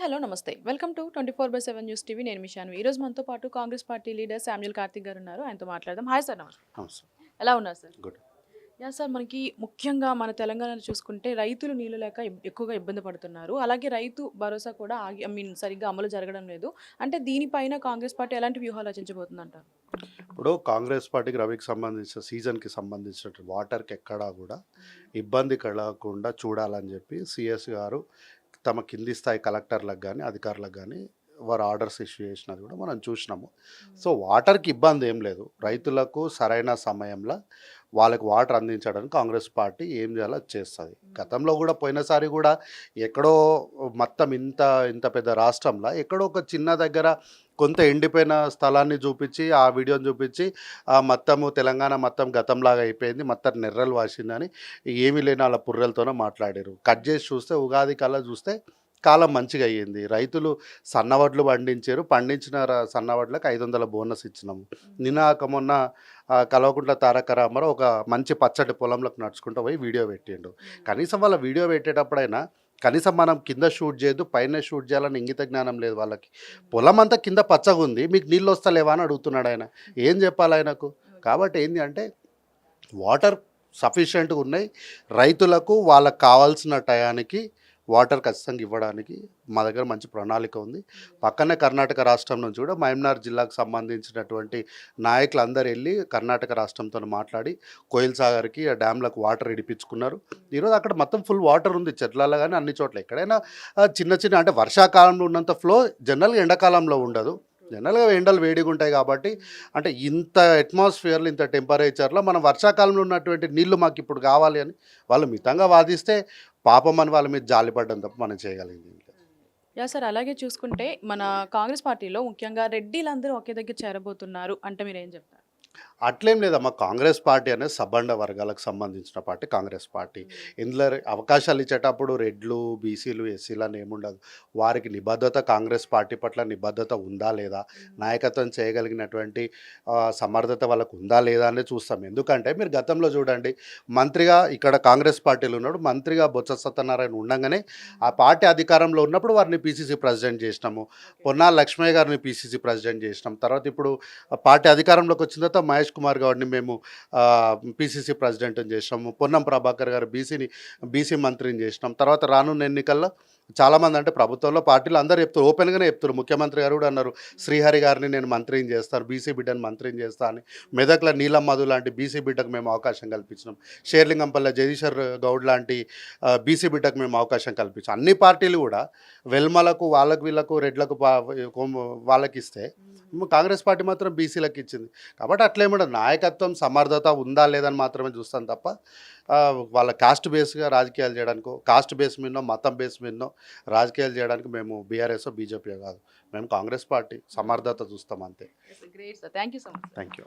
Hello నమస్తే welcome to 24/7 news TV. నేను మిషాను. ఈ రోజు మనతో పాటు Congress party leader Samuel Karthik గారు ఉన్నారు. ఆయనతో మాట్లాడదాం. Hi sir. నమస్తే. ఎలా ఉన్నారు సార్? గుడ్. యా సార్, మనకి ముఖ్యంగా మన తెలంగాణలో చూసుకుంటే రైతులు నీళ్లు లేక ఎక్కువగా ఇబ్బంది పడుతున్నారు. అలాగే రైతు భరోసా కూడా సరిగ్గా అమలు జరగడం లేదు. అంటే దీనిపైన కాంగ్రెస్ పార్టీ ఎలాంటి వ్యూహాలు రచించబోతుందంటారు? ఇప్పుడు కాంగ్రెస్ పార్టీకి రవికి సంబంధించిన సీజన్కి సంబంధించిన వాటర్కి ఎక్కడా కూడా ఇబ్బంది కలగకుండా చూడాలని చెప్పి సిఎస్ గారు తమ కింది స్థాయి కలెక్టర్లకు కానీ అధికారులకు కానీ వారు ఆర్డర్స్ ఇష్యూ చేసినది కూడా మనం చూసినాము. సో వాటర్కి ఇబ్బంది ఏం లేదు. రైతులకు సరైన సమయంలో వాళ్ళకి వాటర్ అందించడానికి కాంగ్రెస్ పార్టీ ఏం చేయాలో చేస్తుంది. గతంలో కూడా పోయినసారి కూడా ఎక్కడో మొత్తం ఇంత ఇంత పెద్ద రాష్ట్రంలో ఎక్కడో ఒక చిన్న దగ్గర కొంత ఎండిపోయిన స్థలాన్ని చూపించి ఆ వీడియోని చూపించి మొత్తము తెలంగాణ మొత్తం గతంలాగా అయిపోయింది, మొత్తం నెర్రలు వాసిందని ఏమీ లేని వాళ్ళ పుర్రెలతోనే మాట్లాడారు. కట్ చేసి చూస్తే ఉగాది కల్లా చూస్తే కాలం మంచిగా అయ్యింది. రైతులు సన్నవడ్లు పండించారు. పండించిన సన్నవడ్లకు 500 బోనస్ ఇచ్చినాము. నినాక మొన్న కల్వకుంట్ల తారక రామారావు ఒక మంచి పచ్చటి పొలంలోకి నడుచుకుంటూ పోయి వీడియో పెట్టిండు. కనీసం వాళ్ళ వీడియో పెట్టేటప్పుడైనా కనీసం మనం కింద షూట్ చేయొద్దు, పైన షూట్ చేయాలని ఇంగిత జ్ఞానం లేదు వాళ్ళకి. పొలం అంతా కింద పచ్చగా ఉంది, మీకు నీళ్ళు వస్తలేవా అని అడుగుతున్నాడు ఆయన. ఏం చెప్పాలి ఆయనకు? కాబట్టి ఏంటి అంటే వాటర్ సఫిషియెంట్గా ఉన్నాయి. రైతులకు వాళ్ళకు కావాల్సిన టయానికి వాటర్ ఖచ్చితంగా ఇవ్వడానికి మా దగ్గర మంచి ప్రణాళిక ఉంది. పక్కనే కర్ణాటక రాష్ట్రం నుంచి కూడా మయమ్నార్ జిల్లాకు సంబంధించినటువంటి నాయకులందరూ వెళ్ళి కర్ణాటక రాష్ట్రంతో మాట్లాడి కోయిల్ సాగర్కి ఆ డ్యామ్లకు వాటర్ ఇడిపించుకున్నారు. ఈరోజు అక్కడ మొత్తం ఫుల్ వాటర్ ఉంది, చెట్లలో కానీ అన్ని చోట్ల. ఎక్కడైనా చిన్న చిన్న అంటే వర్షాకాలంలో ఉన్నంత ఫ్లో జనరల్గా ఎండాకాలంలో ఉండదు. జనరల్గా ఎండలు వేడిగా ఉంటాయి కాబట్టి అంటే ఇంత అట్మాస్ఫియర్లో ఇంత టెంపరేచర్లో మనం వర్షాకాలంలో ఉన్నటువంటి నీళ్లు మాకు ఇప్పుడు కావాలి అని వాళ్ళు మితంగా వాదిస్తే పాపం అని వాళ్ళ మీద జాలిపడడం తప్ప మనం చేయగలిగింది. యా సార్, అలాగే చూసుకుంటే మన కాంగ్రెస్ పార్టీలో ముఖ్యంగా రెడ్డిలందరూ ఒకే దగ్గర చేరబోతున్నారు అంటే మీరు ఏం చెప్తారు? అట్లేం లేదమ్మా. కాంగ్రెస్ పార్టీ అనేది సబ్బండ వర్గాలకు సంబంధించిన పార్టీ కాంగ్రెస్ పార్టీ. ఇందులో అవకాశాలు ఇచ్చేటప్పుడు రెడ్లు, బీసీలు, ఎస్సీలు అని ఏముండదు. వారికి నిబద్ధత, కాంగ్రెస్ పార్టీ పట్ల నిబద్ధత ఉందా లేదా, నాయకత్వం చేయగలిగినటువంటి సమర్థత వాళ్ళకు ఉందా లేదా అనేది చూస్తాం. ఎందుకంటే మీరు గతంలో చూడండి, మంత్రిగా ఇక్కడ కాంగ్రెస్ పార్టీలో ఉన్నాడు, మంత్రిగా బొత్స సత్యనారాయణ ఉండగానే ఆ పార్టీ అధికారంలో ఉన్నప్పుడు వారిని పీసీసీ ప్రెసిడెంట్ చేసినాము. పొన్నాల లక్ష్మయ్య గారిని పీసీసీ ప్రెసిడెంట్ చేసినాం. తర్వాత ఇప్పుడు పార్టీ అధికారంలోకి వచ్చిన తర్వాత మహేష్ కుమార్ గౌడ్ని మేము పీసీసీ ప్రెసిడెంట్ని చేసినాము. పొన్నం ప్రభాకర్ గారు బీసీ మంత్రిని చేసినాం. తర్వాత రానున్న ఎన్నికల్లో చాలామంది అంటే ప్రభుత్వంలో పార్టీలు అందరూ చెప్తారు, ఓపెన్గానే చెప్తారు. ముఖ్యమంత్రి గారు కూడా అన్నారు, శ్రీహరి గారిని నేను మంత్రిని చేస్తాను, బీసీ బిడ్డను మంత్రిని చేస్తాను అని. మెదక్ల నీలం మధు లాంటి బీసీ బిడ్డకు మేము అవకాశం కల్పించినాం. షేర్లింగంపల్లె జగదీశ్వర్ గౌడ్ లాంటి బీసీ బిడ్డకు మేము అవకాశం కల్పించాం. అన్ని పార్టీలు కూడా వెల్మలకు వాళ్ళకు వీళ్ళకు రెడ్లకు వాళ్ళకి ఇస్తే కాంగ్రెస్ పార్టీ మాత్రం బీసీలకు ఇచ్చింది. కాబట్టి అట్లేముండదు. నాయకత్వం సమర్థత ఉందా లేదని మాత్రమే చూస్తాను తప్ప వాళ్ళ కాస్ట్ బేస్గా రాజకీయాలు చేయడానికో, కాస్ట్ బేస్ మీదనో, మతం బేస్ మీదనో రాజకీయాలు చేయడానికి మేము బీఆర్ఎస్ బీజేపీ కాదు. మేము కాంగ్రెస్ పార్టీ సమర్థత చూస్తాం అంతే. Great sir, thank you so much. Thank you.